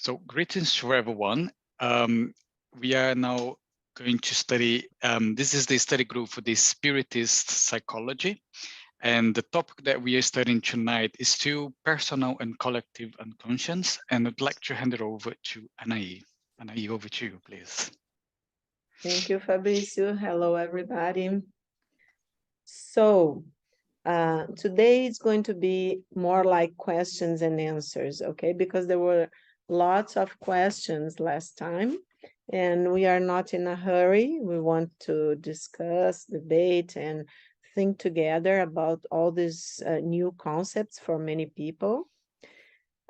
So greetings to everyone. We are now going to study, this is the study group for the Spiritist psychology. And the topic that we are studying tonight is still personal and collective unconscious. And I'd like to hand it over to Anahy. Anahy, over to you, please. Thank you, Fabrizio. Hello, everybody. So today it's going to be more like questions and answers, okay? Because there were lots of questions last time, and we are not in a hurry. We want to discuss, debate, and think together about all these new concepts for many people.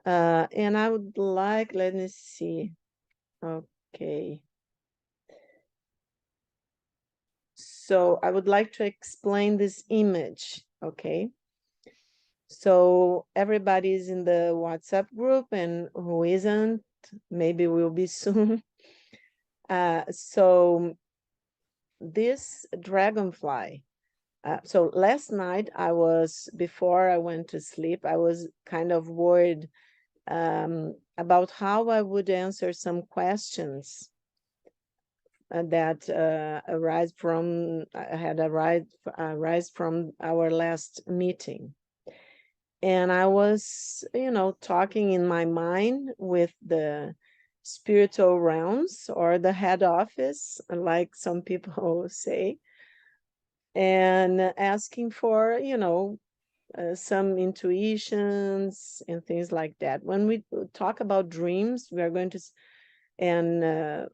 And I would like, let me see. Okay. So I would like to explain this image, okay? So everybody is in the WhatsApp group, and who isn't, maybe will be soon. So this dragonfly, so last night before I went to sleep, I was kind of worried about how I would answer some questions that had arise from our last meeting. And I was, talking in my mind with the spiritual realms or the head office, like some people say, and asking for, some intuitions and things like that. When we talk about dreams, we are going to, and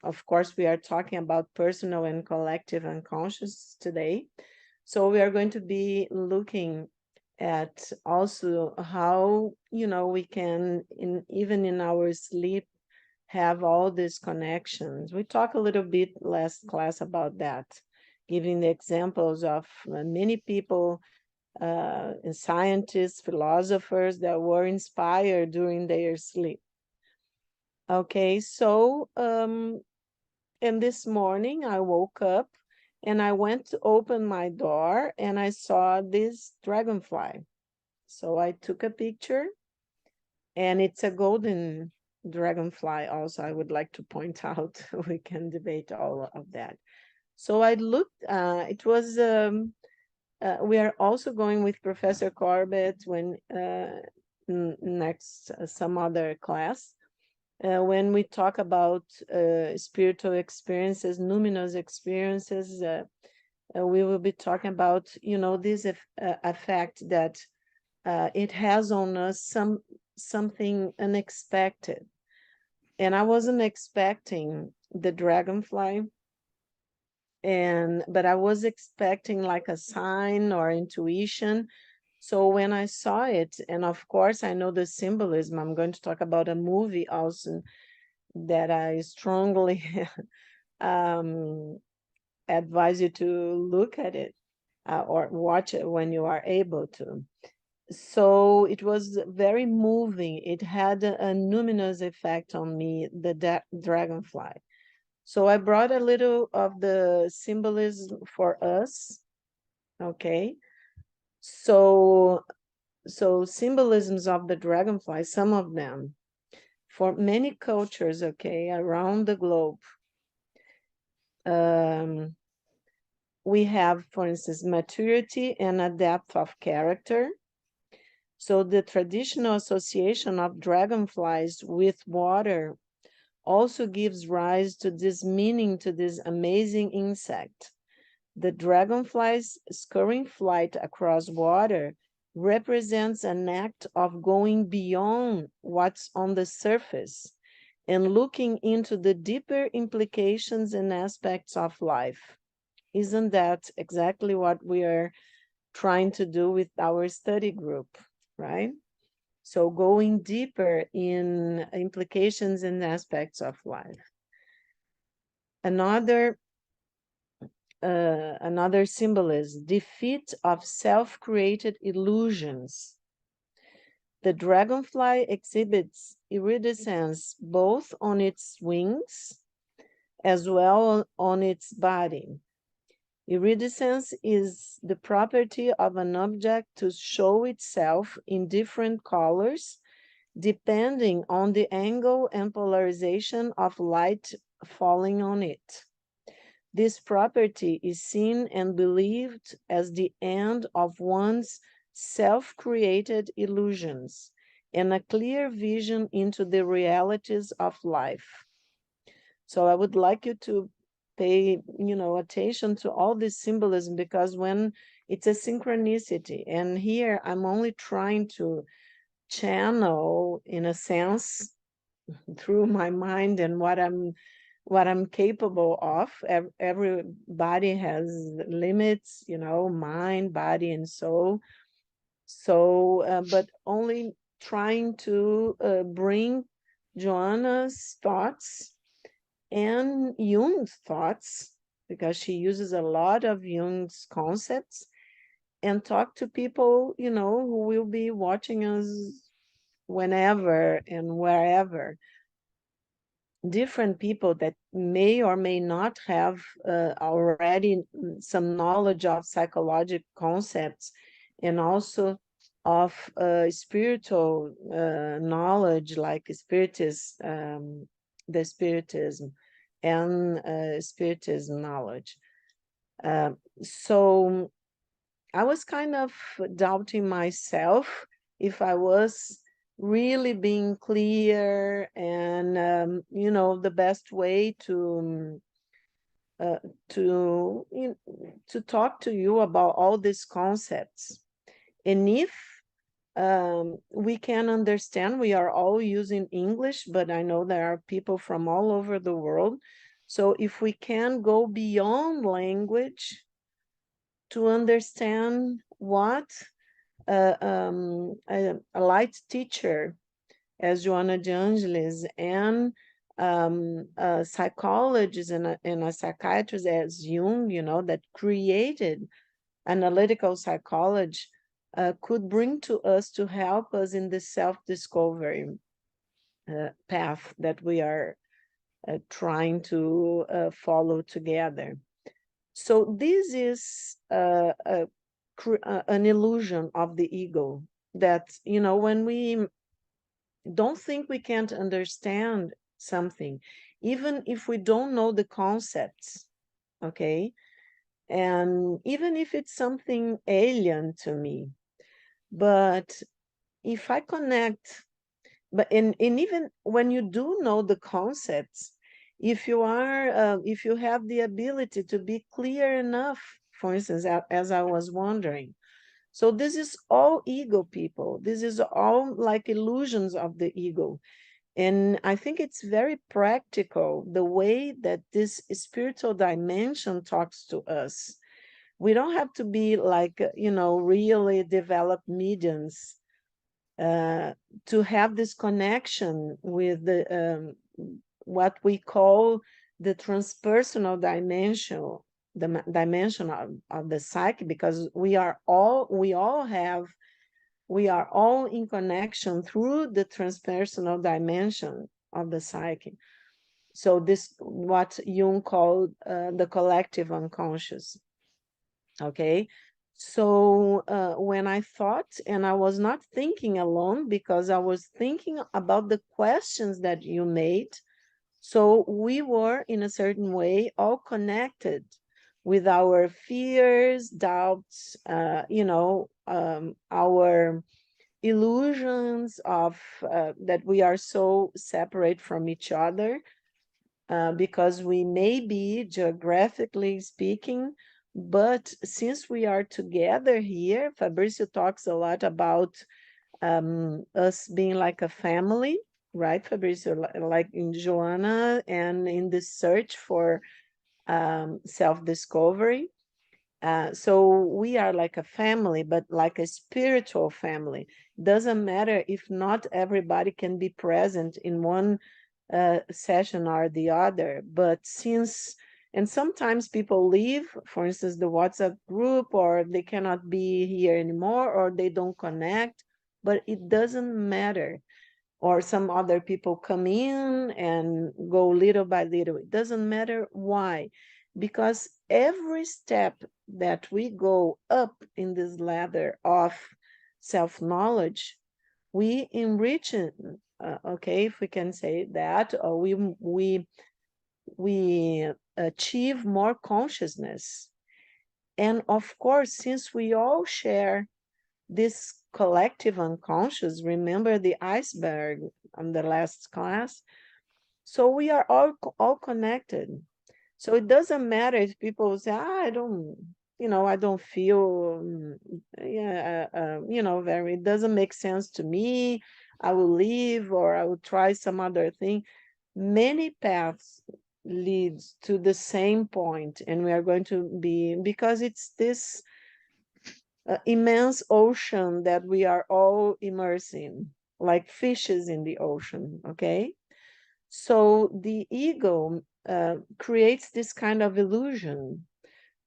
of course, we are talking about personal and collective unconscious today. So we are going to be looking at also how, we can, even in our sleep, have all these connections. We talked a little bit last class about that, giving the examples of many people, scientists, philosophers that were inspired during their sleep. Okay, so and this morning I woke up and I went to open my door and I saw this dragonfly. So I took a picture, and it's a golden dragonfly also, I would like to point out. We can debate all of that. So I looked, it was, we are also going with Professor Corbett when next some other class. When we talk about spiritual experiences, numinous experiences, we will be talking about, this effect that it has on us something unexpected. And I wasn't expecting the dragonfly, but I was expecting like a sign or intuition. So when I saw it, and of course I know the symbolism, I'm going to talk about a movie also that I strongly advise you to look at it or watch it when you are able to. So it was very moving. It had a numinous effect on me, the dragonfly. So I brought a little of the symbolism for us. Okay. So symbolisms of the dragonfly, some of them, for many cultures, okay, around the globe. We have, for instance, maturity and a depth of character. So the traditional association of dragonflies with water also gives rise to this meaning to this amazing insect. The dragonfly's scurrying flight across water represents an act of going beyond what's on the surface and looking into the deeper implications and aspects of life. Isn't that exactly what we are trying to do with our study group, right? So going deeper in implications and aspects of life. Another symbol is defeat of self-created illusions. The dragonfly exhibits iridescence both on its wings as well on its body. Iridescence is the property of an object to show itself in different colors depending on the angle and polarization of light falling on it. This property is seen and believed as the end of one's self-created illusions and a clear vision into the realities of life. So I would like you to pay, attention to all this symbolism, because when it's a synchronicity, and here I'm only trying to channel, in a sense, through my mind and what I'm capable of. Everybody has limits, mind, body, and soul. So, but only trying to bring Joanna's thoughts and Jung's thoughts, because she uses a lot of Jung's concepts, and talk to people, who will be watching us whenever and wherever. Different people that may or may not have already some knowledge of psychological concepts, and also of spiritual knowledge, like Spiritism, the Spiritism, and Spiritism knowledge. So I was kind of doubting myself if I was really being clear and, the best way to talk to you about all these concepts. And if we can understand, we are all using English, but I know there are people from all over the world. So if we can go beyond language to understand what a light teacher as Joanna de Angelis, and a psychologist and a psychiatrist as Jung, that created analytical psychology, could bring to us to help us in the self-discovery path that we are trying to follow together. So this is an illusion of the ego, that, when we don't think we can't understand something, even if we don't know the concepts, okay? And even if it's something alien to me, but if I connect, and even when you do know the concepts, if you have the ability to be clear enough, for instance, as I was wondering. So this is all ego, people. This is all like illusions of the ego. And I think it's very practical, the way that this spiritual dimension talks to us. We don't have to be like, really developed mediums to have this connection with the what we call the transpersonal dimension, the dimension of the psyche, because we are all in connection through the transpersonal dimension of the psyche. So this, what Jung called the collective unconscious. Okay. So when I thought, and I was not thinking alone, because I was thinking about the questions that you made. So we were, in a certain way, all connected with our fears, doubts, our illusions of that we are so separate from each other, because we may be, geographically speaking, but since we are together here, Fabrizio talks a lot about us being like a family, right, Fabrizio? Like in Joanna, and in this search for self-discovery. So we are like a family, but like a spiritual family. Doesn't matter if not everybody can be present in one session or the other, but and sometimes people leave, for instance, the WhatsApp group, or they cannot be here anymore, or they don't connect, but it doesn't matter. Or some other people come in and go little by little. It doesn't matter. Why? Because every step that we go up in this ladder of self-knowledge, we enrich it, okay, if we can say that, or we achieve more consciousness. And of course, since we all share this collective unconscious, remember the iceberg on the last class, so we are all connected. So it doesn't matter if people say, I don't, I don't feel, very, it doesn't make sense to me, I will leave, or I will try some other thing. Many paths leads to the same point, and we are going to be, because it's this immense ocean that we are all immersing, like fishes in the ocean, okay? So the ego creates this kind of illusion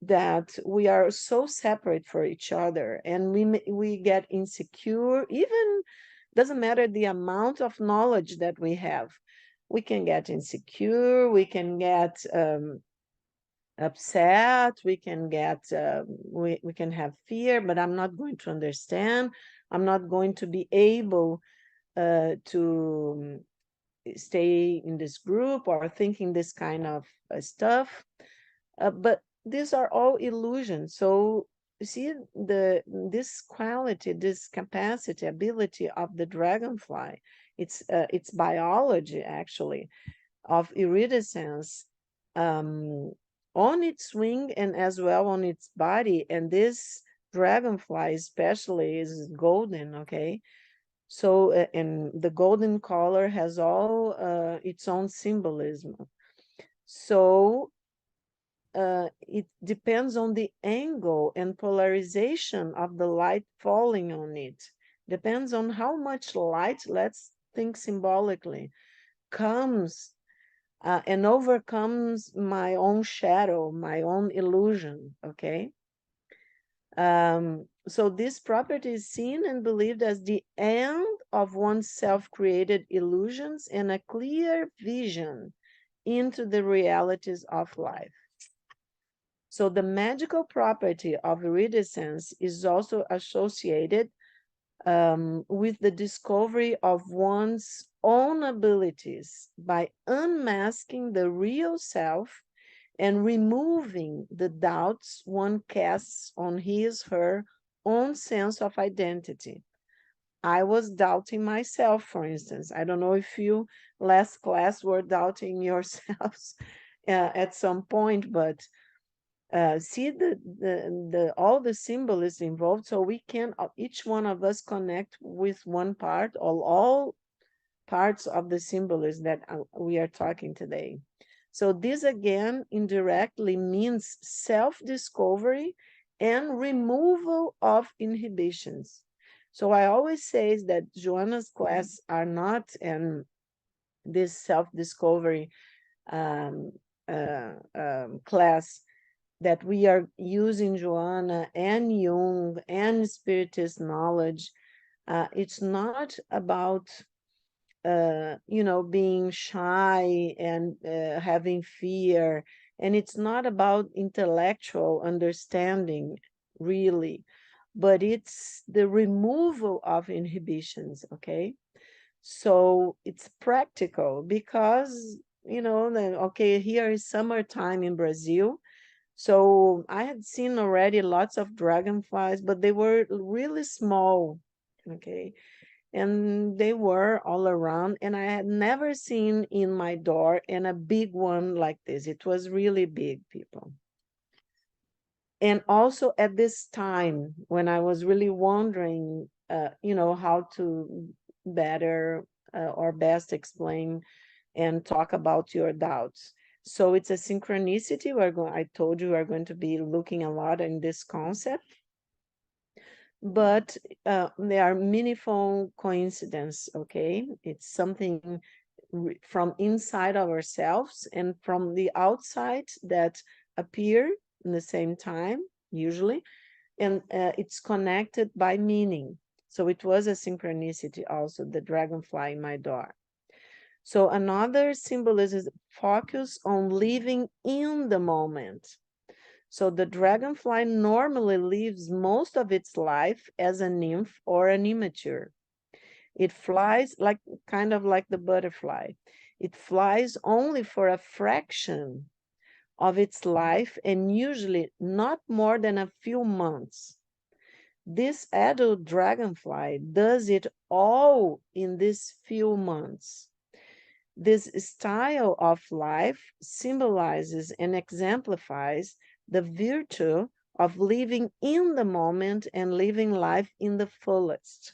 that we are so separate for each other, and we get insecure. Even doesn't matter the amount of knowledge that we have, we can get insecure, we can get upset, we can get we can have fear, but I'm not going to understand, I'm not going to be able to stay in this group, or thinking this kind of stuff. But these are all illusions. So you see, this quality, this capacity, ability of the dragonfly, it's biology actually, of iridescence, on its wing and as well on its body. And this dragonfly especially is golden, okay? So, and the golden color has all its own symbolism. So it depends on the angle and polarization of the light falling on it. Depends on how much light, let's think symbolically, comes and overcomes my own shadow, my own illusion, okay? So this property is seen and believed as the end of one's self-created illusions and a clear vision into the realities of life. So the magical property of iridescence is also associated with the discovery of one's own abilities by unmasking the real self and removing the doubts one casts on his, her own sense of identity. I was doubting myself, for instance. I don't know if you last class were doubting yourselves at some point, but see the all the symbolism involved, so we can each one of us connect with one part, all parts of the symbolism that we are talking today. So this again indirectly means self-discovery and removal of inhibitions. So I always say that Joanna's class are not, and this self-discovery class that we are using Joanna and Jung and Spiritist knowledge, it's not about being shy and having fear, and it's not about intellectual understanding really, but it's the removal of inhibitions, okay? So it's practical because okay, here is summertime in Brazil. So I had seen already lots of dragonflies, but they were really small, okay? And they were all around, and I had never seen in my door and a big one like this. It was really big, people. And also at this time, when I was really wondering, how to better or best explain and talk about your doubts. So it's a synchronicity. I told you we're going to be looking a lot in this concept, but there are meaningful coincidence, okay? It's something from inside ourselves and from the outside that appear in the same time, usually, and it's connected by meaning. So it was a synchronicity also, the dragonfly in my door. So another symbolism is focus on living in the moment. So the dragonfly normally lives most of its life as a nymph or an immature. It flies like kind of like the butterfly. It flies only for a fraction of its life, and usually not more than a few months. This adult dragonfly does it all in these few months. This style of life symbolizes and exemplifies the virtue of living in the moment and living life in the fullest.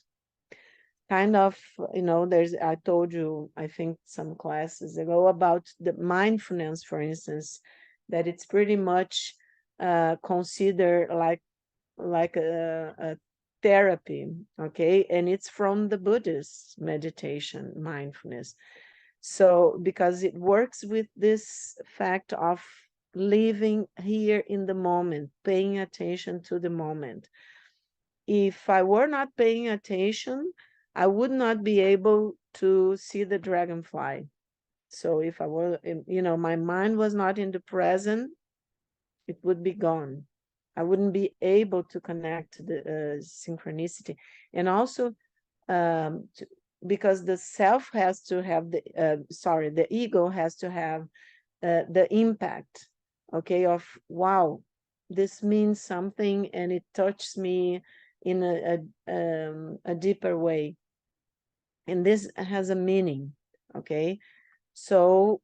Kind of, I told you, I think some classes ago, about the mindfulness, for instance, that it's pretty much considered like a therapy, okay? And it's from the Buddhist meditation, mindfulness. So, because it works with this fact of living here in the moment, paying attention to the moment. If I were not paying attention, I would not be able to see the dragonfly. So if I were, my mind was not in the present, it would be gone. I wouldn't be able to connect to the synchronicity. And also, because the self has to have the ego has to have the impact, okay, of, wow, this means something and it touches me in a deeper way. And this has a meaning, okay? So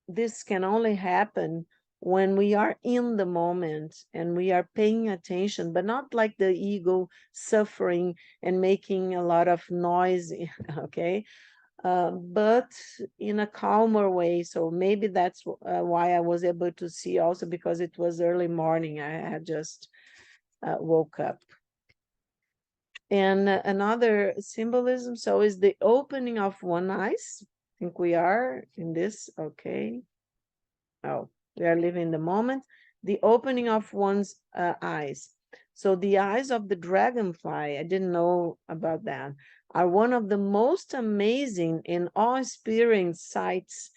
this can only happen when we are in the moment and we are paying attention, but not like the ego suffering and making a lot of noise, okay? But in a calmer way. So maybe that's why I was able to see also, because it was early morning. I had just woke up. And another symbolism, so is the opening of one eyes. I think we are in this, okay. Oh, we are living the moment. The opening of one's eyes. So the eyes of the dragonfly, I didn't know about that, are one of the most amazing and awe-inspiring sights,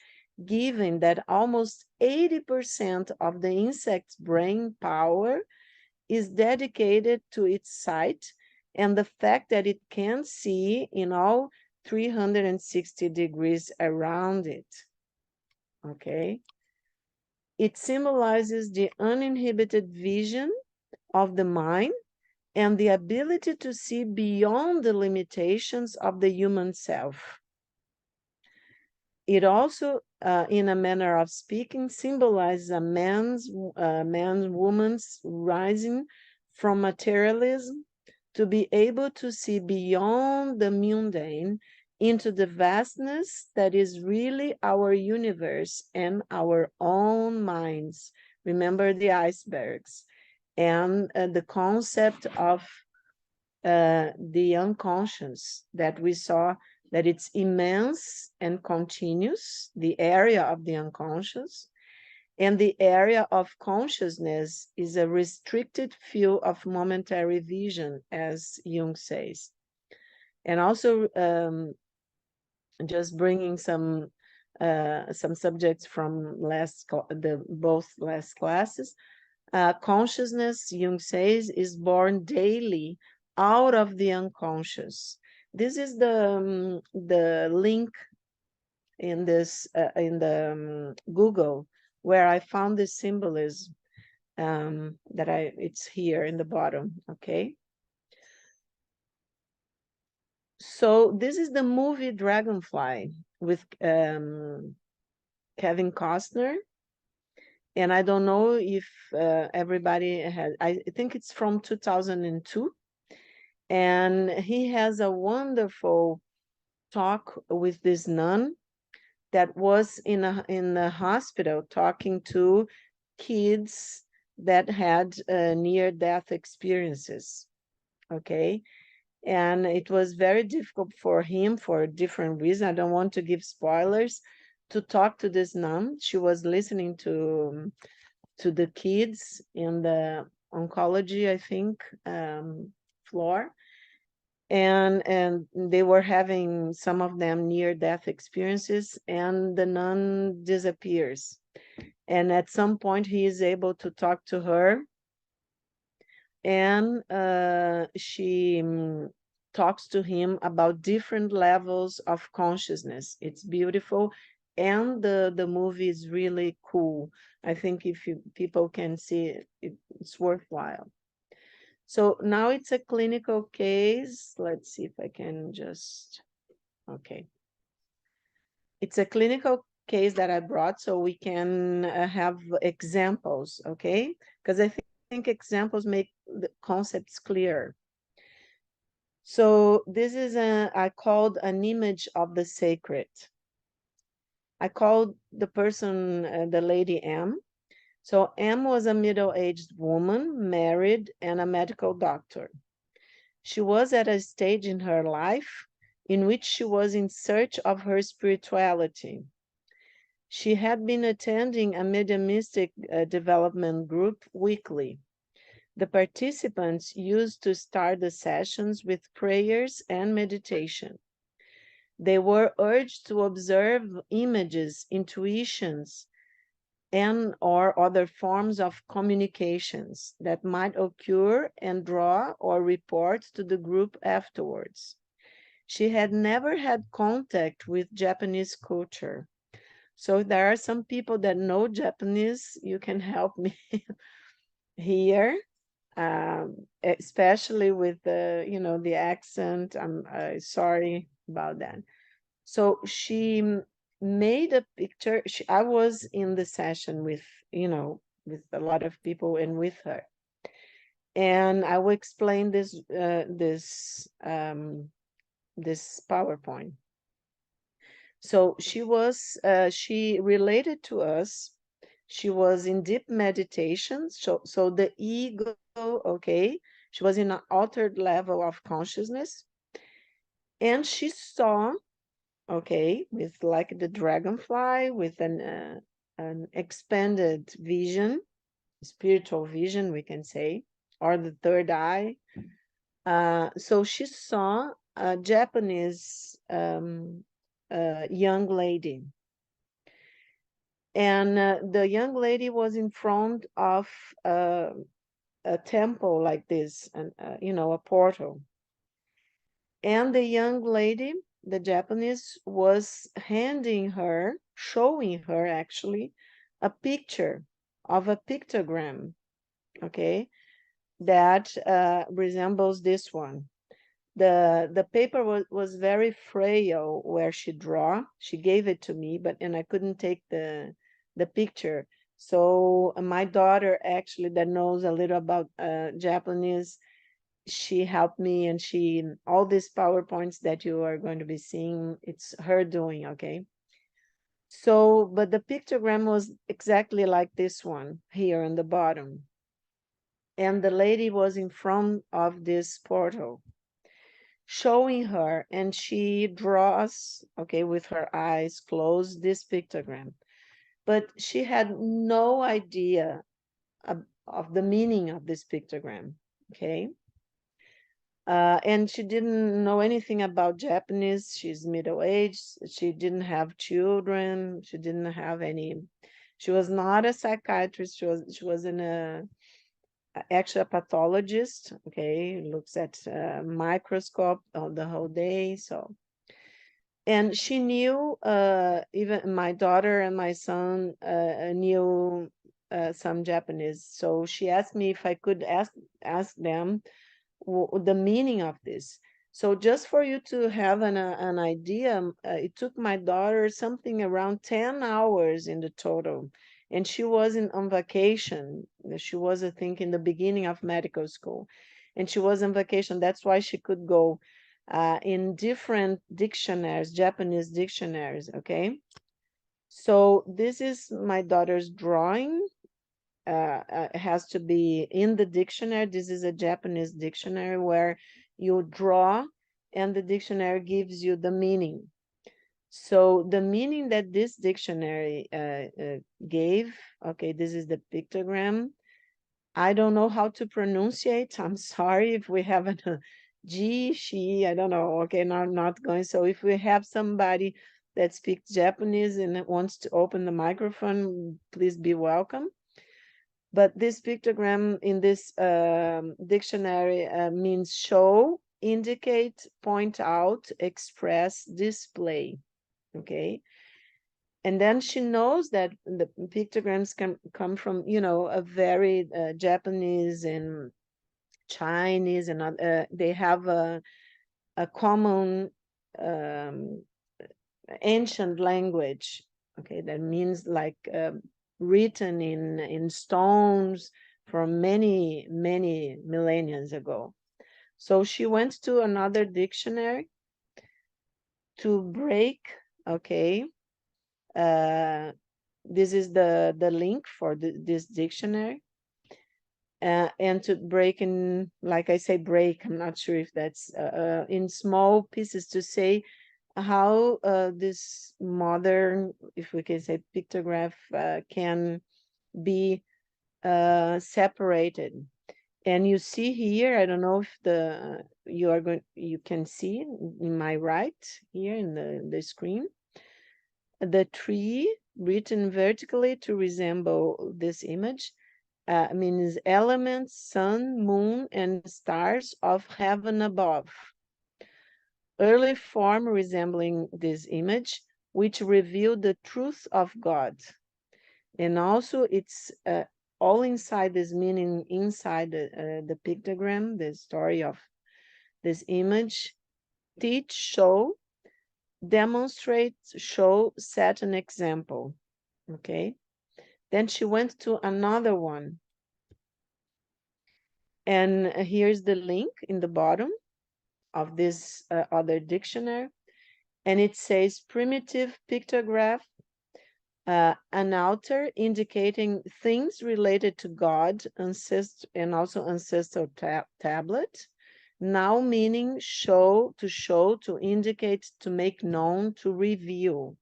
given that almost 80% of the insect's brain power is dedicated to its sight, and the fact that it can see in all 360 degrees around it. Okay. It symbolizes the uninhibited vision of the mind and the ability to see beyond the limitations of the human self. It also, in a manner of speaking, symbolizes a man's, woman's rising from materialism to be able to see beyond the mundane into the vastness that is really our universe and our own minds. Remember the icebergs and the concept of the unconscious that we saw, that it's immense and continuous, the area of the unconscious, and the area of consciousness is a restricted field of momentary vision, as Jung says. And also, just bringing some subjects from both last classes. Consciousness, Jung says, is born daily out of the unconscious. This is the link in this in the Google, where I found this symbolism, it's here in the bottom, okay? So this is the movie Dragonfly with Kevin Costner. And I don't know if everybody has, I think it's from 2002. And he has a wonderful talk with this nun that was in the hospital talking to kids that had near-death experiences, okay? And it was very difficult for him for different reasons. I don't want to give spoilers, to talk to this nun. She was listening to the kids in the oncology, I think, floor. And they were having, some of them, near-death experiences, and the nun disappears. And at some point, he is able to talk to her, and she talks to him about different levels of consciousness. It's beautiful, and the movie is really cool. I think if people can see it, it's worthwhile. So now it's a clinical case. Let's see if I can just, okay. It's a clinical case that I brought so we can have examples, okay? Because I think examples make the concepts clear. So this is I called an image of the sacred. I called the person, the lady M. So M was a middle-aged woman, married, and a medical doctor. She was at a stage in her life in which she was in search of her spirituality. She had been attending a mediumistic development group weekly. The participants used to start the sessions with prayers and meditation. They were urged to observe images, intuitions, and or other forms of communications that might occur and draw or report to the group afterwards. She had never had contact with Japanese culture. So there are some people that know Japanese. You can help me here, especially with the, the accent. I'm sorry about that. So she made a picture. I was in the session with, with a lot of people and with her. And I will explain this PowerPoint. So she related to us. She was in deep meditation. So the ego, okay, she was in an altered level of consciousness. And she saw, okay, with like the dragonfly, with an expanded vision, spiritual vision, we can say, or the third eye. So she saw a Japanese young lady. And the young lady was in front of a temple like this, and a portal. And the young lady, the Japanese, was showing her actually, a picture of a pictogram, okay, that resembles this one. The paper was very frail where she draw. She gave it to me, and I couldn't take the picture. So my daughter, actually, that knows a little about Japanese, she helped me, and all these PowerPoints that you are going to be seeing, it's her doing, okay? So, but the pictogram was exactly like this one here on the bottom. And the lady was in front of this portal, showing her, and she draws, okay, with her eyes closed, this pictogram. But she had no idea of the meaning of this pictogram, okay? And she didn't know anything about Japanese. She's middle-aged. She didn't have children. She didn't have any. She was not a psychiatrist. She was actually a pathologist. Okay, looks at a microscope the whole day. So, and she knew. Even my daughter and my son knew some Japanese. So she asked me if I could ask them the meaning of this. So just for you to have an idea, it took my daughter something around 10 hours in the total. And she was on vacation. She was, I think, in the beginning of medical school. And she was on vacation. That's why she could go in different dictionaries, Japanese dictionaries, okay? So this is my daughter's drawing. Has to be in the dictionary. This is a Japanese dictionary where you draw and the dictionary gives you the meaning. So the meaning that this dictionary gave, okay, this is the pictogram. I don't know how to pronunciate. I'm sorry if we have a G, she, I don't know. Okay, no, I'm not going. So if we have somebody that speaks Japanese and wants to open the microphone, please be welcome. But this pictogram in this dictionary means show indicate, point out, express, display. Okay. And then she knows that the pictograms can come from, a very Japanese and Chinese, and they have a common ancient language. Okay, that means like written in stones from many millennia ago. So she went to another dictionary to break. Okay, this is the link for this dictionary, and to break in, like I say, break, I'm not sure if that's in small pieces, to say how this modern, if we can say, pictograph can be separated. And you see here, I don't know if you can see in my right here in the screen, the tree written vertically to resemble this image means elements, sun, moon, and stars of heaven above. Early form resembling this image, which revealed the truth of God. And also it's all inside this meaning, inside the pictogram, the story of this image: teach, show, demonstrate, show, set an example. Okay. Then she went to another one. And here's the link in the bottom of this other dictionary. And it says primitive pictograph, an altar indicating things related to God, and also ancestral tablet. Now meaning show, to indicate, to make known, to reveal.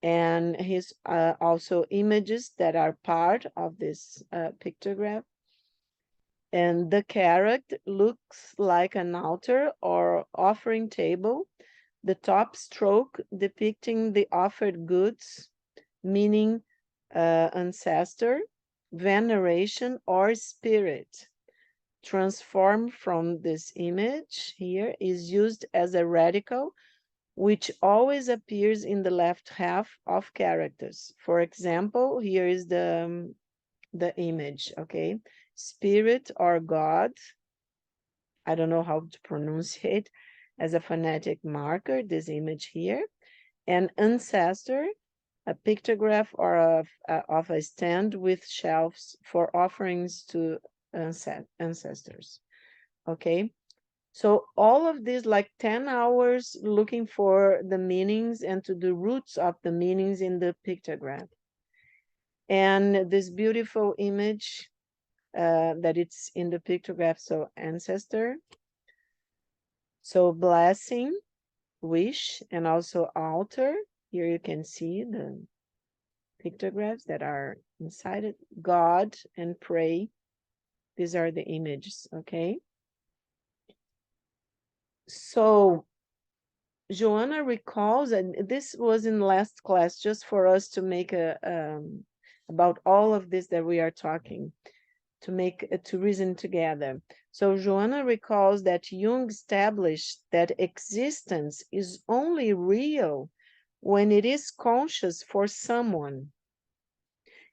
And his also images that are part of this pictograph. And the carrot looks like an altar or offering table, the top stroke depicting the offered goods, meaning ancestor, veneration, or spirit. Transformed from this image here is used as a radical, which always appears in the left half of characters. For example, here is the image, okay? Spirit or God, I don't know how to pronounce it, as a phonetic marker, this image here. And ancestor, a pictograph or of a stand with shelves for offerings to ancestors. Okay, so all of this, like 10 hours looking for the meanings and to the roots of the meanings in the pictograph. And this beautiful image that it's in the pictograph, so ancestor, so blessing, wish, and also altar. Here you can see the pictographs that are inside it. God and pray. These are the images, okay? So Joanna recalls, and this was in last class, just for us to make about all of this that we are talking, to reason together. So Joanna recalls that Jung established that existence is only real when it is conscious for someone.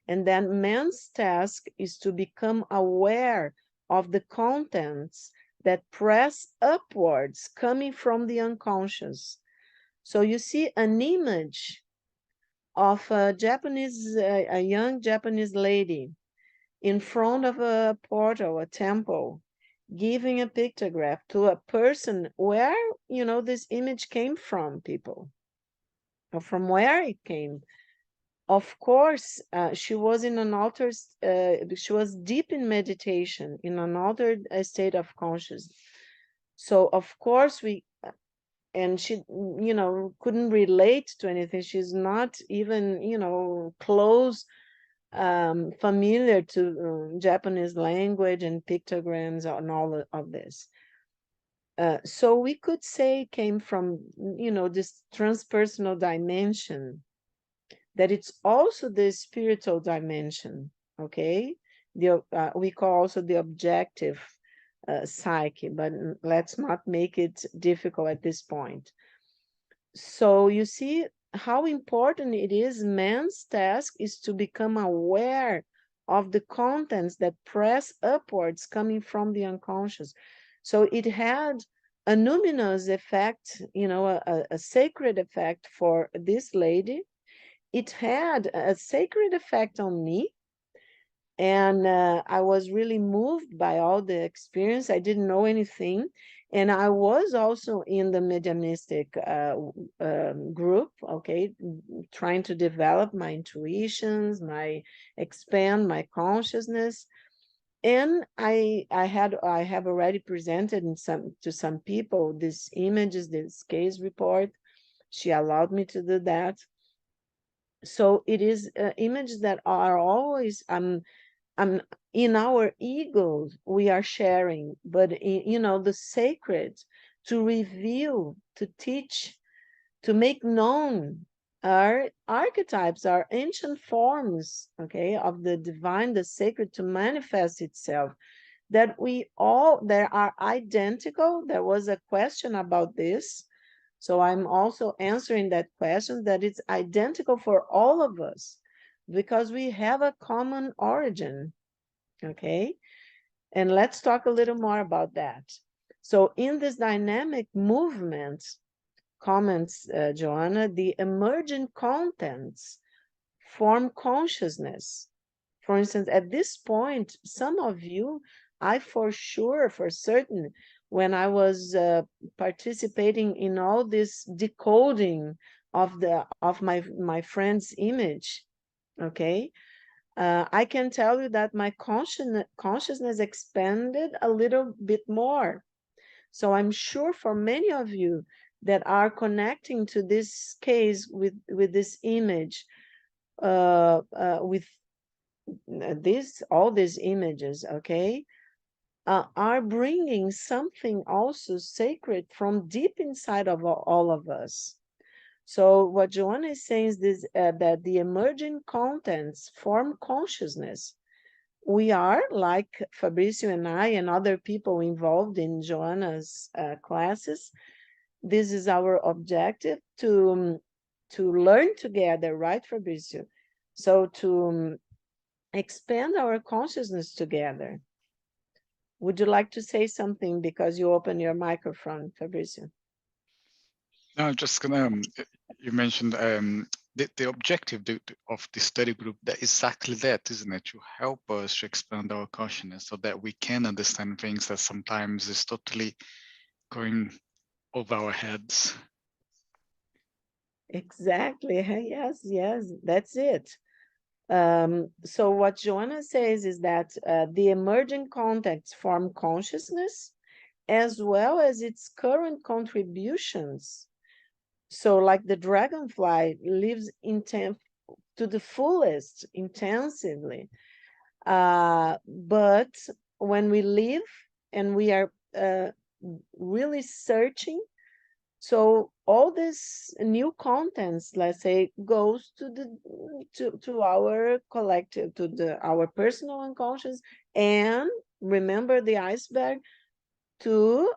And that man's task is to become aware of the contents that press upwards, coming from the unconscious. So you see an image of a young Japanese lady in front of a portal, a temple, giving a pictograph to a person. Where, this image came from, people, or from where it came. Of course, she was in an altered, she was deep in meditation, in an altered state of consciousness. So of course and she, couldn't relate to anything. She's not even, close, familiar to Japanese language and pictograms and all of this. So we could say it came from, this transpersonal dimension, that it's also the spiritual dimension, okay? We call also the objective psyche, but let's not make it difficult at this point. So you see how important it is. Man's task is to become aware of the contents that press upwards coming from the unconscious. So it had a numinous effect, you know, a sacred effect for this lady. It had a sacred effect on me. And I was really moved by all the experience. I didn't know anything. And I was also in the mediumistic group, okay, trying to develop my intuitions, expand my consciousness. And I have already presented to some people these images, this case report. She allowed me to do that. So it is images that are always in our egos we are sharing, but you know, the sacred, to reveal, to teach, to make known our archetypes, our ancient forms, okay, of the divine, the sacred, to manifest itself, that we all, they are identical. There was a question about this, so I'm also answering that question, that it's identical for all of us because we have a common origin, okay? And let's talk a little more about that. So in this dynamic movement, comments Joanna, the emergent contents form consciousness. For instance, at this point, some of you, I for sure, for certain, when I was participating in all this decoding of my friend's image, okay, I can tell you that my consciousness expanded a little bit more. So I'm sure for many of you that are connecting to this case with this image, with all these images, okay, are bringing something also sacred from deep inside of all of us. So what Joanna is saying is this, that the emerging contents form consciousness. We are, like Fabrizio and I and other people involved in Joanna's classes, this is our objective, to learn together, right, Fabrizio? So to expand our consciousness together. Would you like to say something, because you open your microphone, Fabrizio? No, I'm just gonna, you mentioned the objective of the study group, that is exactly that, isn't it? To help us to expand our consciousness so that we can understand things that sometimes is totally going over our heads. Exactly. Yes, that's it. So what Joanna says is that the emerging contexts form consciousness as well as its current contributions. So like the dragonfly lives to the fullest, intensively. But when we live and we are really searching, so all this new contents, let's say, goes to our collective, to our personal unconscious, and remember the iceberg, to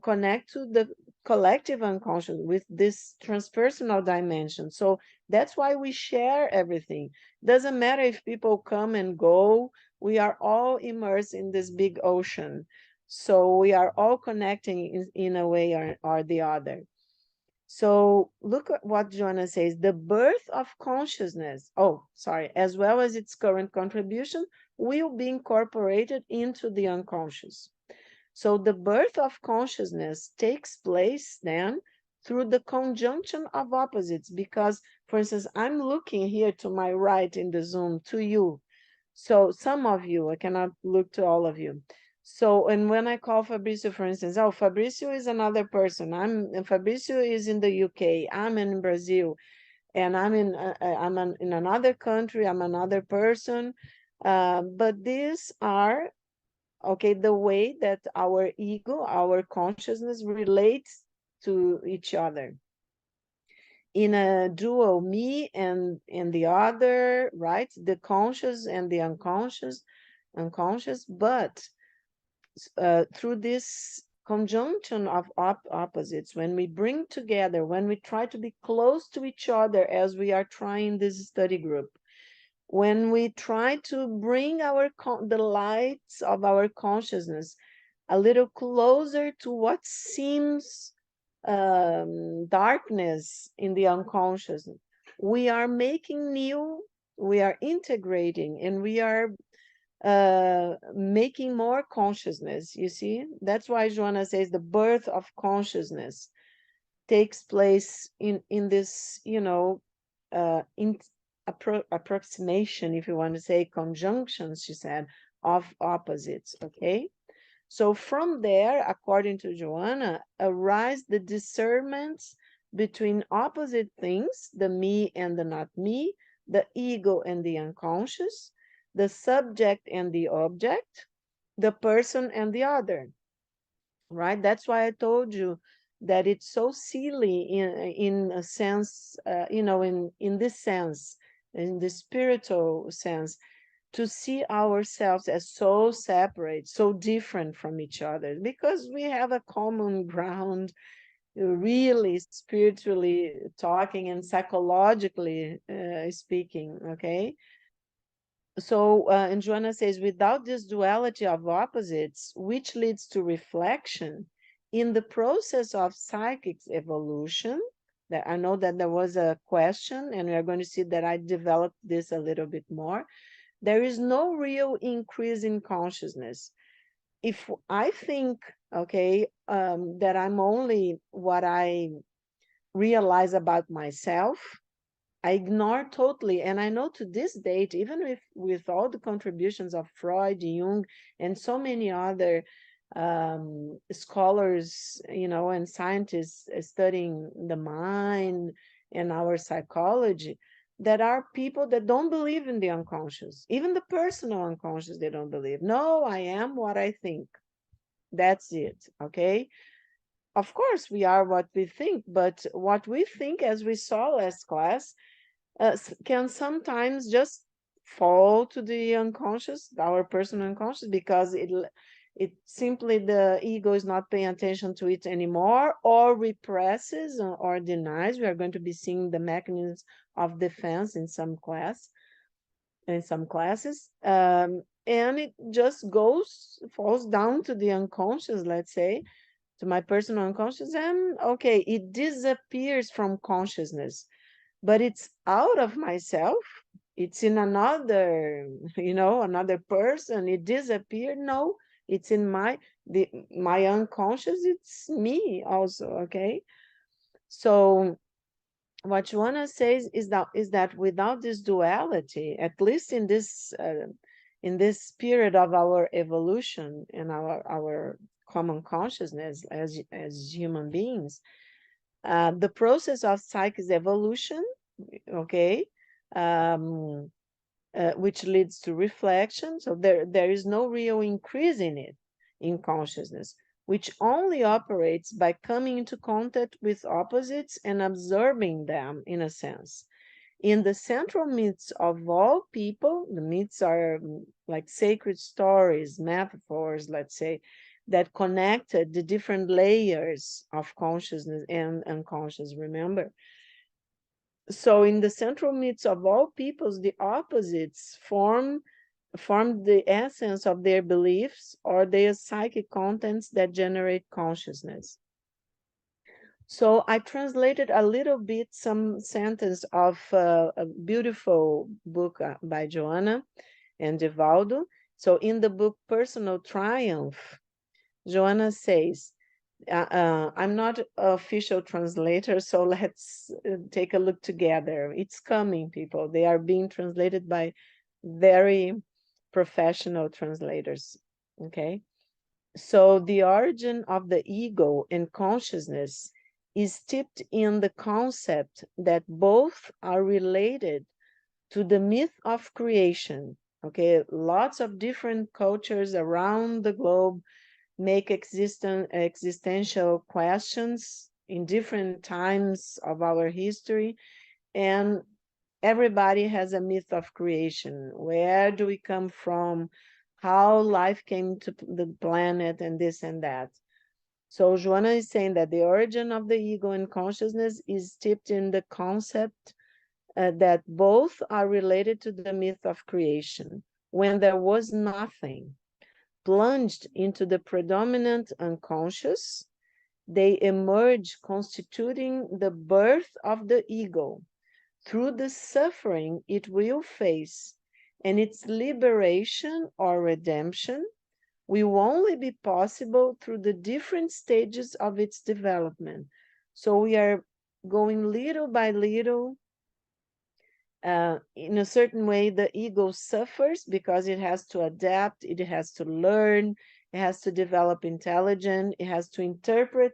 connect to the collective unconscious with this transpersonal dimension. So that's why we share everything. Doesn't matter if people come and go, we are all immersed in this big ocean. So we are all connecting in a way or the other. So look at what Joanna says, the birth of consciousness, as well as its current contribution, will be incorporated into the unconscious. So the birth of consciousness takes place then through the conjunction of opposites, because, for instance, I'm looking here to my right in the Zoom to you. So some of you, I cannot look to all of you. So, and when I call Fabrizio, for instance, Fabrizio is another person. Fabrizio is in the UK. I'm in Brazil, and I'm in another country. I'm another person. But these are, okay, the way that our ego, our consciousness relates to each other in a dual, me and the other, right? The conscious and the unconscious. But through this conjunction of opposites, when we bring together, when we try to be close to each other as we are trying this study group, when we try to bring the lights of our consciousness a little closer to what seems darkness in the unconscious, we are making new, we are integrating, and we are making more consciousness. You see, that's why Joanna says the birth of consciousness takes place in this, you know, in approximation, if you want to say conjunctions, she said, of opposites. Okay, so from there, according to Joanna, arise the discernments between opposite things, the me and the not me, the ego and the unconscious, the subject and the object, the person and the other, right? That's why I told you that it's so silly in a sense, you know, in this sense, in the spiritual sense, to see ourselves as so separate, so different from each other, because we have a common ground, really spiritually talking and psychologically speaking, okay? So, and Joanna says, without this duality of opposites, which leads to reflection, in the process of psychic evolution, that I know that there was a question, and we are going to see that I developed this a little bit more. There is no real increase in consciousness. If I think, okay, that I'm only what I realize about myself, I ignore totally, and I know to this date, even with all the contributions of Freud, Jung, and so many other scholars, you know, and scientists studying the mind and our psychology, that are people that don't believe in the unconscious, even the personal unconscious, they don't believe. No, I am what I think. That's it, okay? Of course, we are what we think, but what we think, as we saw last class, can sometimes just fall to the unconscious, our personal unconscious, because it simply, the ego is not paying attention to it anymore, or represses or denies. We are going to be seeing the mechanisms of defense in some classes, and it just falls down to the unconscious, let's say, to my personal unconscious, and okay, it disappears from consciousness, but it's out of myself. It's in another, you know, another person. It disappeared. No, it's in my unconscious. It's me also. Okay. So what Joanna says is that without this duality, at least in this period of our evolution and our common consciousness as human beings, the process of psychic evolution, okay, which leads to reflection. So there is no real increase in it, in consciousness, which only operates by coming into contact with opposites and absorbing them, in a sense. In the central myths of all people, the myths are like sacred stories, metaphors, let's say, that connected the different layers of consciousness and unconscious, remember? So in the central myths of all peoples, the opposites form the essence of their beliefs or their psychic contents that generate consciousness. So I translated a little bit some sentence of a beautiful book by Joanna and Divaldo. So in the book Personal Triumph, Joanna says, I'm not an official translator, so let's take a look together. It's coming, people. They are being translated by very professional translators, okay? So the origin of the ego and consciousness is steeped in the concept that both are related to the myth of creation, okay? Lots of different cultures around the globe make existential questions in different times of our history, and everybody has a myth of creation. Where do we come from? how life came to the planet and this and that. So Joanna is saying that the origin of the ego and consciousness is steeped in the concept that both are related to the myth of creation. When there was nothing, plunged into the predominant unconscious, they emerge constituting the birth of the ego through the suffering it will face, and its liberation or redemption will only be possible through the different stages of its development. So we are going little by little. In a certain way, the ego suffers because it has to adapt, it has to learn, it has to develop intelligence, it has to interpret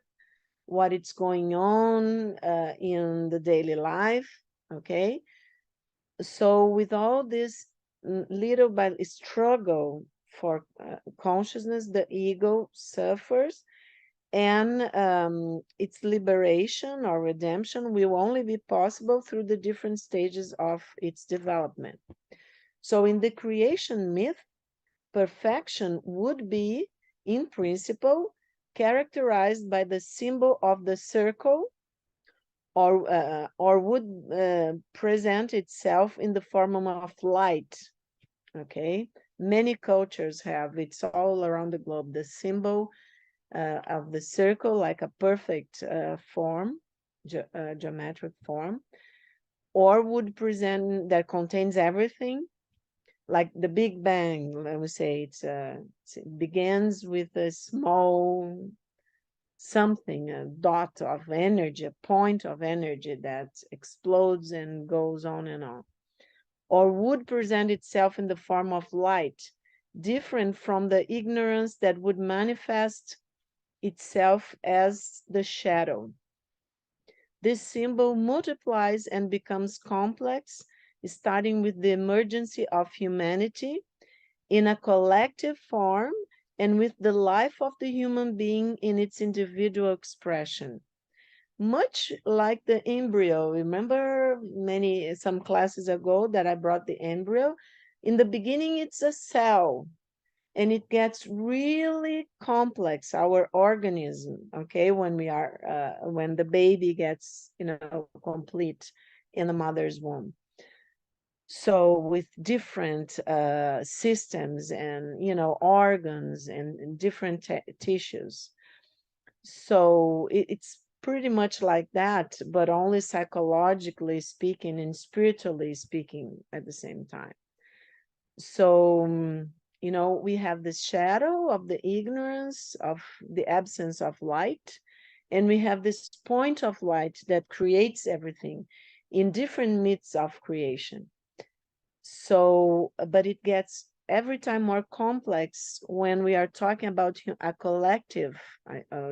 what is going on in the daily life, okay? So with all this little by struggle for consciousness, the ego suffers, and its liberation or redemption will only be possible through the different stages of its development. So in the creation myth, perfection would be, in principle, characterized by the symbol of the circle, or would present itself in the form of light. Okay, many cultures have, it's all around the globe, the symbol of the circle, like a perfect form, geometric form, or would present that contains everything, like the Big Bang. Let me say it begins with a small something, a dot of energy, a point of energy that explodes and goes on and on, or would present itself in the form of light, different from the ignorance that would manifest itself as the shadow. This symbol multiplies and becomes complex, starting with the emergence of humanity in a collective form and with the life of the human being in its individual expression. Much like the embryo, remember some classes ago that I brought the embryo? In the beginning, it's a cell, and it gets really complex, our organism, okay, when when the baby gets, complete in the mother's womb. So with different systems and, organs and different tissues. So it's pretty much like that, but only psychologically speaking and spiritually speaking at the same time. So, we have the shadow of the ignorance of the absence of light, and we have this point of light that creates everything in different myths of creation. So, but it gets every time more complex when we are talking about a collective,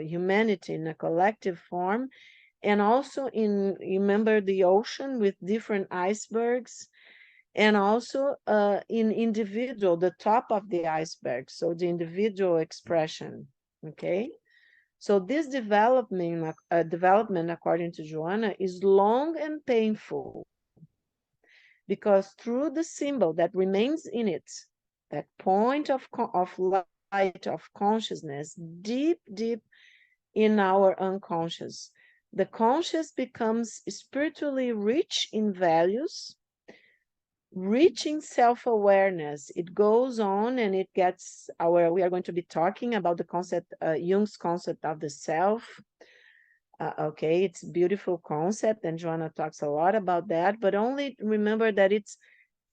humanity in a collective form, and also remember the ocean with different icebergs, and also in individual, the top of the iceberg, so the individual expression, okay? So this development, according to Joanna, is long and painful, because through the symbol that remains in it, that point of light, of consciousness, deep in our unconscious, the conscious becomes spiritually rich in values, reaching self-awareness. It goes on and it gets we are going to be talking about the concept, Jung's concept of the self. Okay, it's a beautiful concept, and Joanna talks a lot about that, but only remember that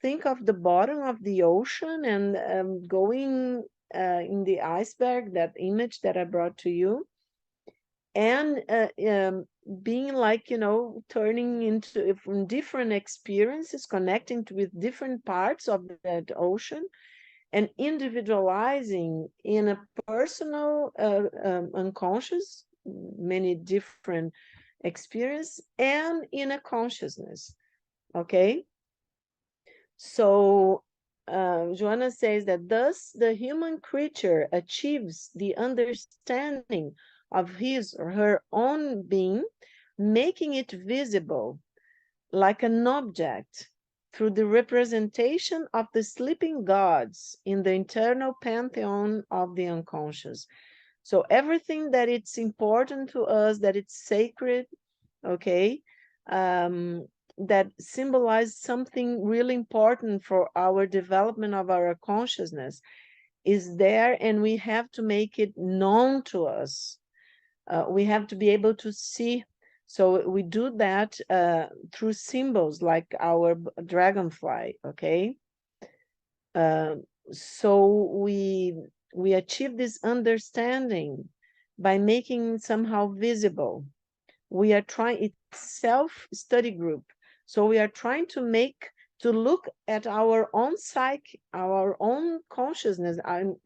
think of the bottom of the ocean and going in the iceberg, that image that I brought to you, and being like, turning into from different experiences, connecting with different parts of that ocean, and individualizing in a personal unconscious, many different experience, and in a consciousness, okay? So Joanna says that thus the human creature achieves the understanding of his or her own being, making it visible like an object through the representation of the sleeping gods in the internal pantheon of the unconscious. So everything that it's important to us, that it's sacred, okay, that symbolize something really important for our development of our consciousness is there, and we have to make it known to us. We have to be able to see. So we do that through symbols like our dragonfly, okay? So we achieve this understanding by making somehow visible. We are trying, it's self-study group. So we are trying to look at our own psyche, our own consciousness, and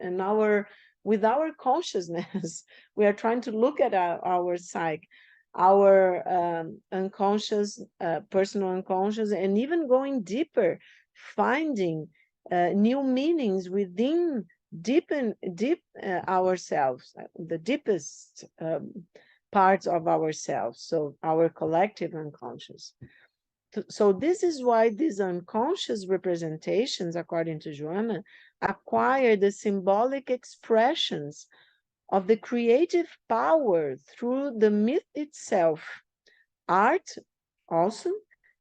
with our consciousness, we are trying to look at our psyche, our unconscious, personal unconscious, and even going deeper, finding new meanings within deep ourselves, the deepest parts of ourselves, so our collective unconscious. So this is why these unconscious representations, according to Joanna, acquire the symbolic expressions of the creative power through the myth itself, art also,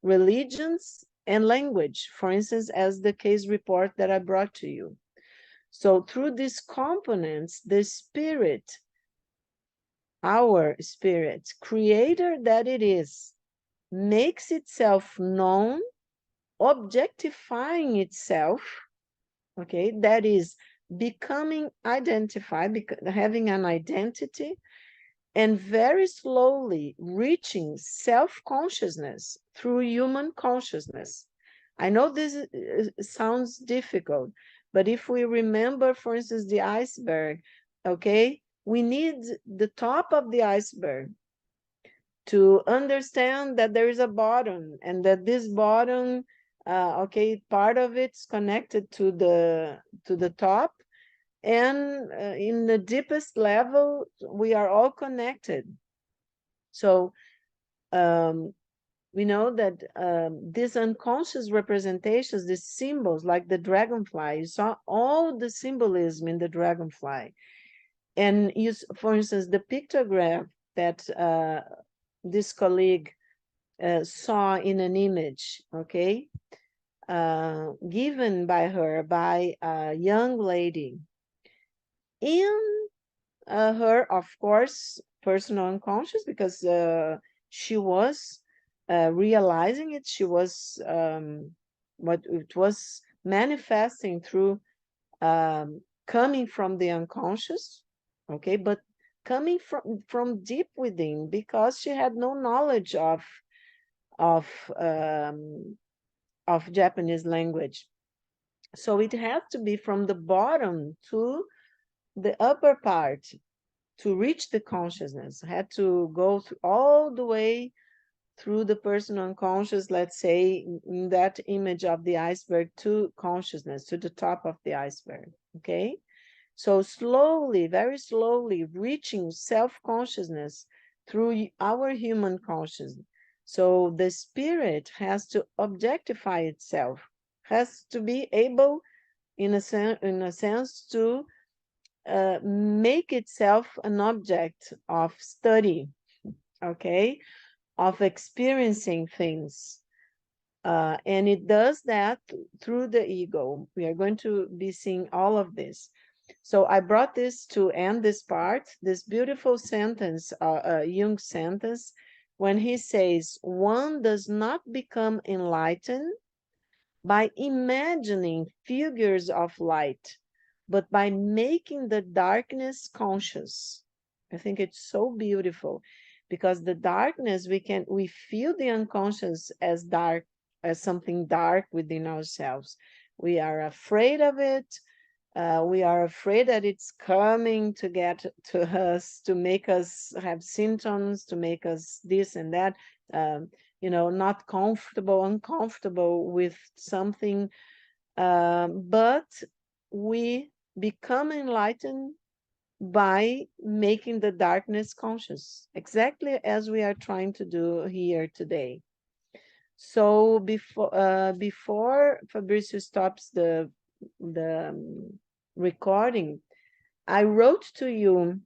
religions, and language, for instance, as the case report that I brought to you. So through these components, the spirit, our spirit, creator that it is, makes itself known, objectifying itself, okay, that is becoming identified, having an identity, and very slowly reaching self-consciousness through human consciousness. I know this sounds difficult, but if we remember, for instance, the iceberg, okay, we need the top of the iceberg to understand that there is a bottom, and that this bottom, okay, part of it's connected to the top, and in the deepest level, we are all connected. So we know that these unconscious representations, these symbols, like the dragonfly, you saw all the symbolism in the dragonfly. And you, for instance, the pictograph that this colleague saw in an image, okay, given by her by a young lady. In her, of course, personal unconscious, because she was realizing it, she was what it was manifesting through coming from the unconscious, okay, but coming from deep within, because she had no knowledge of Japanese language. So it has to be from the bottom to the upper part to reach the consciousness. Had to go through all the way through the personal unconscious, let's say, in that image of the iceberg, to consciousness, to the top of the iceberg, okay? So slowly, very slowly, reaching self-consciousness through our human consciousness. So the spirit has to objectify itself, has to be able, in a sense, to make itself an object of study, okay, of experiencing things. And it does that through the ego. We are going to be seeing all of this. So I brought this to end this part, this beautiful sentence, Jung sentence, when he says, one does not become enlightened by imagining figures of light, but by making the darkness conscious. I think it's so beautiful, because the darkness, we feel the unconscious as dark, as something dark within ourselves. We are afraid of it. We are afraid that it's coming to get to us, to make us have symptoms, to make us this and that, not comfortable, uncomfortable with something. But we become enlightened by making the darkness conscious, exactly as we are trying to do here today. So before Fabrizio stops the recording, I wrote to you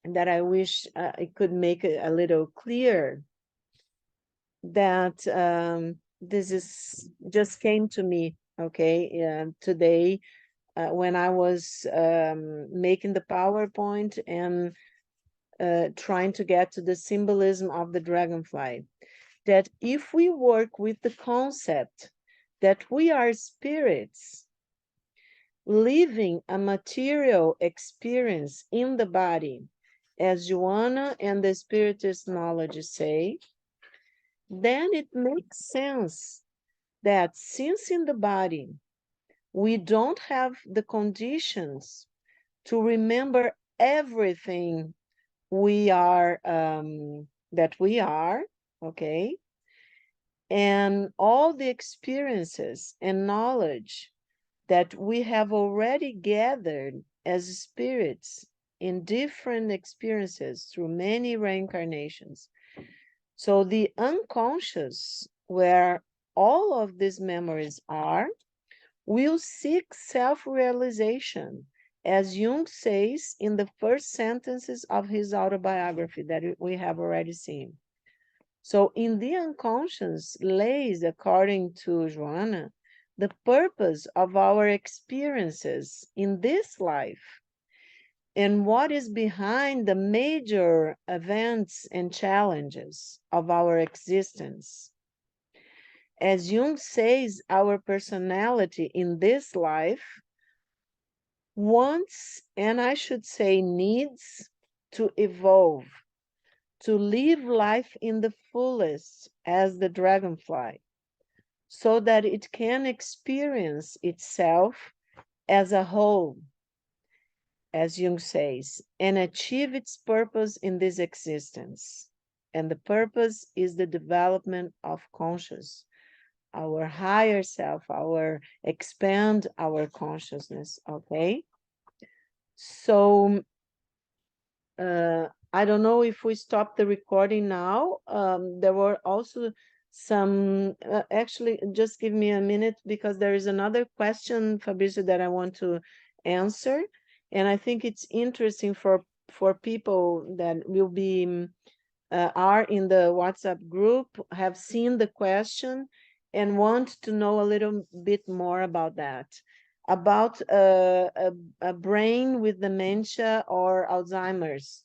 that I wish I could make it a little clear, that this is just came to me, okay, today, when I was making the PowerPoint and trying to get to the symbolism of the dragonfly, that if we work with the concept that we are spirits living a material experience in the body, as Joanna and the Spiritist knowledge say, then it makes sense that since in the body we don't have the conditions to remember everything we are, that we are, okay, and all the experiences and knowledge that we have already gathered as spirits in different experiences through many reincarnations. So the unconscious, where all of these memories are, will seek self-realization, as Jung says in the first sentences of his autobiography that we have already seen. So in the unconscious lays, according to Joanna, the purpose of our experiences in this life and what is behind the major events and challenges of our existence. As Jung says, our personality in this life wants, and I should say needs, to evolve, to live life in the fullest as the dragonfly, so that it can experience itself as a whole, as Jung says, and achieve its purpose in this existence. And the purpose is the development of conscious, our higher self, our expand our consciousness, okay? So I don't know if we stop the recording now. There were also some, actually, just give me a minute because there is another question, Fabrizio, that I want to answer. And I think it's interesting for people that will be, are in the WhatsApp group, have seen the question and want to know a little bit more about that. About a brain with dementia or Alzheimer's.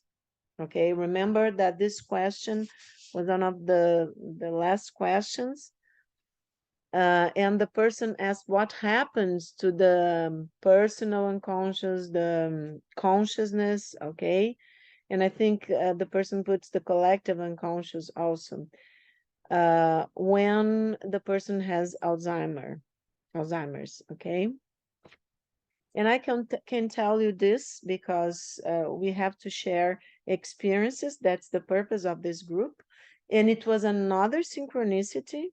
Okay, remember that this question was one of the last questions. And the person asked what happens to the personal unconscious, the consciousness, okay? And I think the person puts the collective unconscious also. When the person has Alzheimer's, okay? And I can tell you this because we have to share experiences. That's the purpose of this group. And it was another synchronicity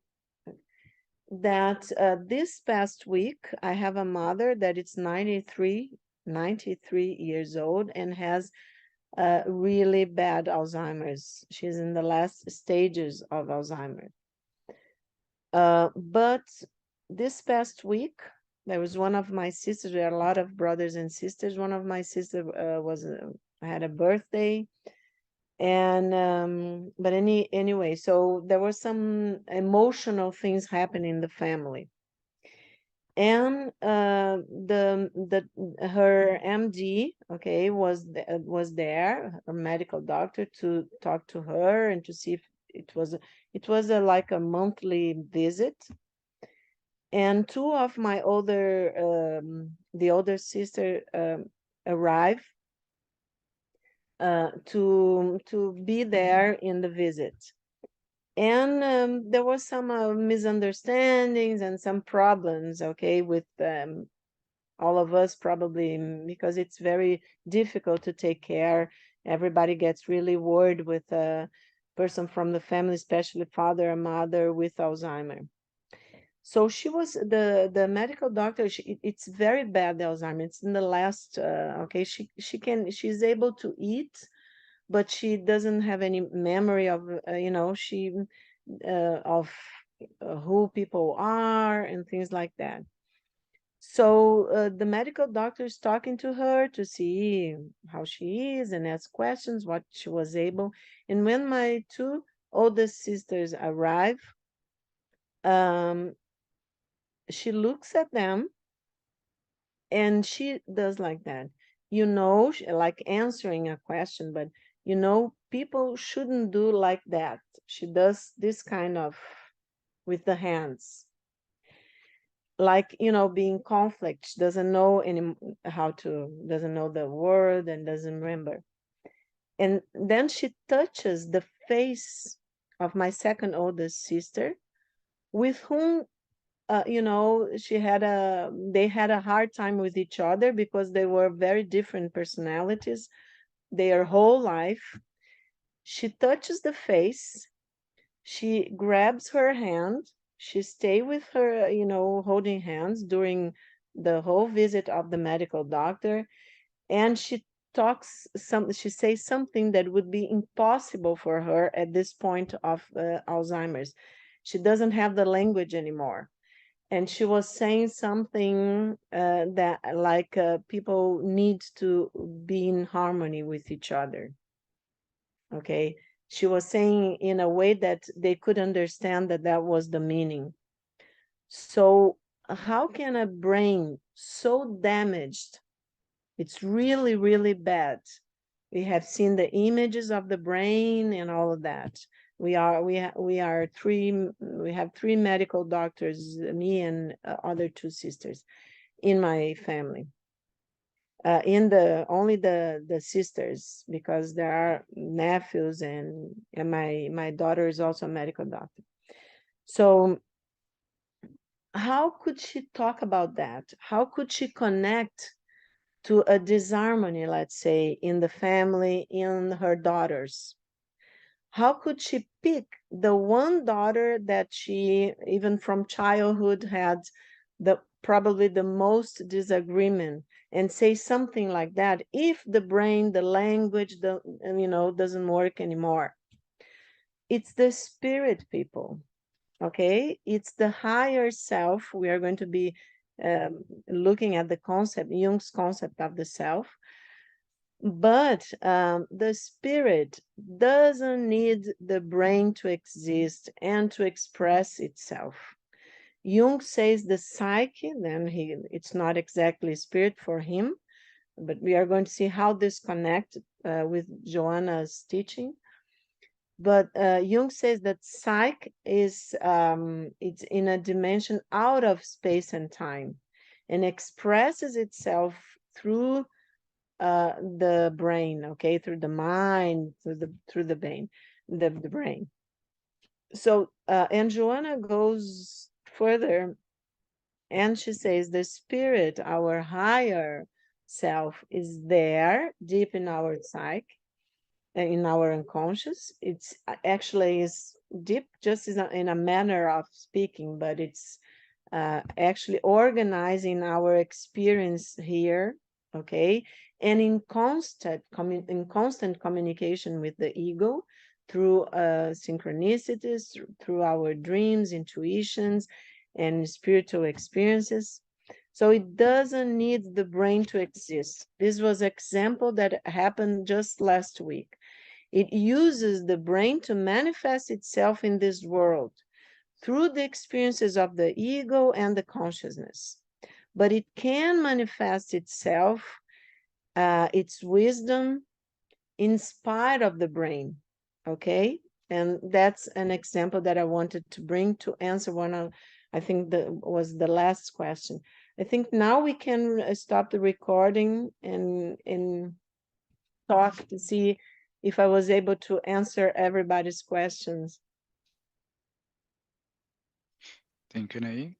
that this past week, I have a mother that is 93 years old and has really bad Alzheimer's. She's in the last stages of Alzheimer's. But this past week, there was one of my sisters. We had a lot of brothers and sisters. One of my sisters had a birthday, and but anyway, so there were some emotional things happening in the family, and her MD, okay, was there, a medical doctor, to talk to her and to see if it was like a monthly visit. And two of my older, the older sister arrived to be there in the visit. And there was some misunderstandings and some problems, okay, with all of us, probably because it's very difficult to take care. Everybody gets really worried with a person from the family, especially father or mother with Alzheimer's. So she was the medical doctor. It's very bad, the Alzheimer's. It's in the last. Okay, she's able to eat, but she doesn't have any memory of of who people are and things like that. So the medical doctor is talking to her to see how she is and ask questions, what she was able. And when my two oldest sisters arrive, she looks at them and she does like that. You know, like answering a question, but you know, people shouldn't do like that. She does this kind of with the hands. Like, you know, being conflict. She doesn't know doesn't know the word and doesn't remember. And then she touches the face of my second oldest sister, with whom you know, they had a hard time with each other because they were very different personalities their whole life. She touches the face, she grabs her hand, she stay with her, you know, holding hands during the whole visit of the medical doctor, and she says something that would be impossible for her at this point of Alzheimer's. She doesn't have the language anymore. And she was saying something that like people need to be in harmony with each other. Okay, she was saying in a way that they could understand that that was the meaning. So how can a brain so damaged, it's really, really bad. We have seen the images of the brain and all of that. We have three medical doctors, me and other two sisters in my family. Only the sisters, because there are nephews and my daughter is also a medical doctor. So how could she talk about that? How could she connect to a disharmony, let's say, in the family, in her daughters? How could she pick the one daughter that she, even from childhood, had probably the most disagreement, and say something like that if the brain, the language, doesn't work anymore? It's the spirit, people. Okay, it's the higher self. We are going to be looking at the concept, Jung's concept of the self. But the spirit doesn't need the brain to exist and to express itself. Jung says the psyche, then it's not exactly spirit for him, but we are going to see how this connects with Joanna's teaching. But Jung says that psyche is it's in a dimension out of space and time, and expresses itself through the brain, okay, through the mind, through the brain, the brain. So and Joanna goes further, and she says the spirit, our higher self, is there deep in our psyche, in our unconscious. It's actually is deep, just in a manner of speaking, but it's actually organizing our experience here, okay, and in constant communication with the ego through synchronicities, through our dreams, intuitions, and spiritual experiences. So it doesn't need the brain to exist. This was an example that happened just last week. It uses the brain to manifest itself in this world through the experiences of the ego and the consciousness. But it can manifest itself, its wisdom, in spite of the brain, okay? And that's an example that I wanted to bring to answer one of, I think that was the last question. I think now we can stop the recording and talk to see if I was able to answer everybody's questions. Thank you, Anahy.